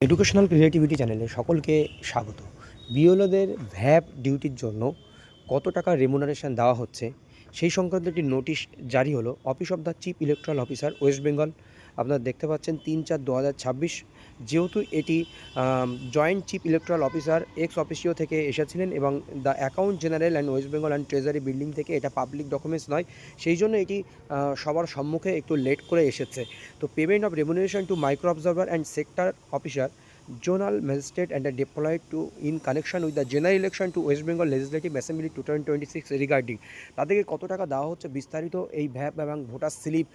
Educational creativity চ্যানেলে সকলকে স্বাগত। বিএলওদের ভ্যাব ডিউটির জন্য কত টাকা রেমুনারেশন দেওয়া হচ্ছে সেই সংক্রান্ত একটি নোটিশ জারি হলো office of the chief electoral officer West Bengal. আপনারা দেখতে পাচ্ছেন ৩/৪/২০২৬। যেহেতু এটি joint chief electoral officer x officio থেকে এসেছিলেন এবং the account general and West Bengal and treasury building থেকে এটা পাবলিক ডকুমেন্টস নয়, সেই জন্য এটি সবার সম্মুখে একটু লেট করে এসেছে। তো payment of remuneration to micro observer and sector officer zonal magistrate and are deployed to in connection with the general election to West Bengal Legislative Assembly 2026 regarding তাদেরকে কত টাকা দেওয়া হচ্ছে বিস্তারিত এই ভ্যাব এবং ভোটার স্লিপ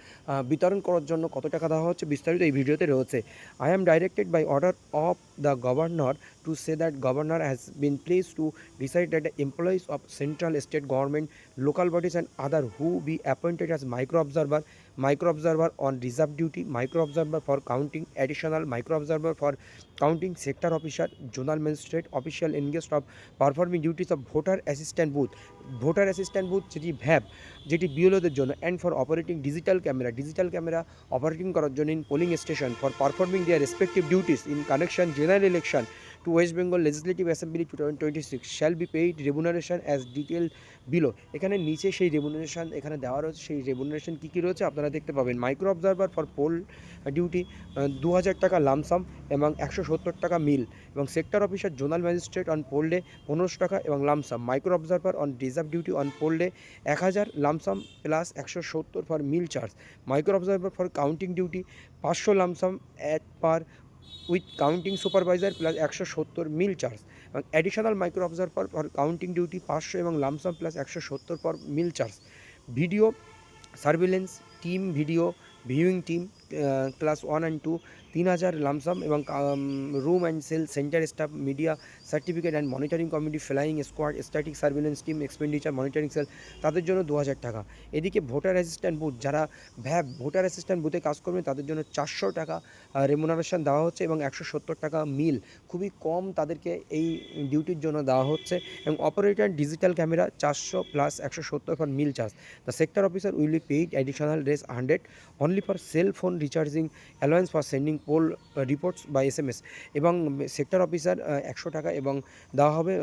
বিতরণ করার জন্য কত টাকা দেওয়া হচ্ছে বিস্তারিত এই ভিডিওতে রয়েছে। I am directed by order of the governor to say that governor has been pleased to decide that the employees of central state government, local bodies and other who be appointed as micro observer on reserve duty, micro observer for counting, additional micro observer for counting, sector officer, zonal magistrate, official engaged of performing duties of voter assistant booth যেটি ভ্যাব যেটি বিএলওদের জন্য, and for operating digital camera operating করার জন্য in polling station for performing their respective duties in connection general election to West Bengal Legislative Assembly 2026 shall be paid remuneration as detailed below। এখানে নিচে সেই remuneration এখানে দেওয়া রয়েছে, সেই remuneration কী কী রয়েছে আপনারা দেখতে পাবেন। Micro observer for poll duty ২,০০০ টাকা লামসাম এবং ১৭০ টাকা মিল, এবং sector officer zonal magistrate on poll day ১৫০০ টাকা এবং lump sum. Micro observer on reserve duty on poll day ১,০০০ lump sum plus ১৭০ for meal charge. Micro observer for counting duty ৫০০ lump sum at par with counting supervisor plus ১৭০ meal charge, এবং additional micro observer for counting duty ৫০০ এবং lump sum plus ১৭০ for meal charge. Video surveillance team video viewing team class 1 and 2 ৩,০০০ lump sum, এবং room and cell centre staff media certificate and monitoring committee flying squad static surveillance team expenditure monitoring cell তাদের জন্য ২,০০০ টাকা। এদিকে voter assistant booth যারা ভ্যাব voter assistant বুথে কাজ করবে তাদের জন্য ৪০০ টাকা রেমুনারেশন দেওয়া হচ্ছে এবং ১৭০ টাকা মিল, খুবই কম তাদেরকে এই ডিউটির জন্য দেওয়া হচ্ছে। এবং operator digital camera ৪০০ plus ১৭০ for meal charge. The sector officer will be paid additional রেস 100 only for cell phone recharging allowance for sending poll reports by SMS, এবং সেক্টর অফিসার ১০০ টাকা এবং দেওয়া হবে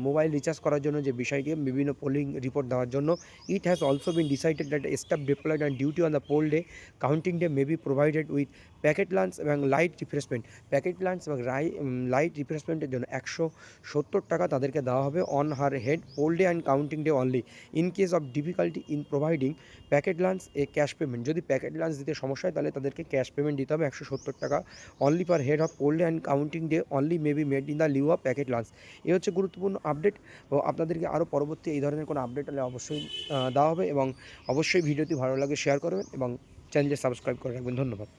মোবাইল রিচার্জ করার জন্য যে বিষয়টি বিভিন্ন পোলিং রিপোর্ট দেওয়ার জন্য। It has also been decided that staff deployed on duty on the poll day counting day may be provided with packet lunch এবং লাইট রিফ্রেশমেন্ট। প্যাকেট লাঞ্চ এবং লাইট রিফ্রেশমেন্টের জন্য ১৭০ টাকা তাদেরকে দেওয়া হবে on her head poll day and counting day only. In case of difficulty in providing packet lunch a cash payment, যদি packet lunch দিতে সমস্যা হয় তাহলে তাদেরকে ক্যাশ পেমেন্ট দিতে হবে ১৭০ টাকা only per head of poll day and counting day only may be made in the lieu of packet lunch. এই হচ্ছে গুরুত্বপূর্ণ আপডেট। ও আপনাদেরকে আরও পরবর্তী এই ধরনের কোনো আপডেট হলে অবশ্যই দেওয়া হবে, এবং অবশ্যই ভিডিওটি ভালো লাগে শেয়ার করবেন এবং চ্যানেলটি সাবস্ক্রাইব করে রাখবেন। ধন্যবাদ।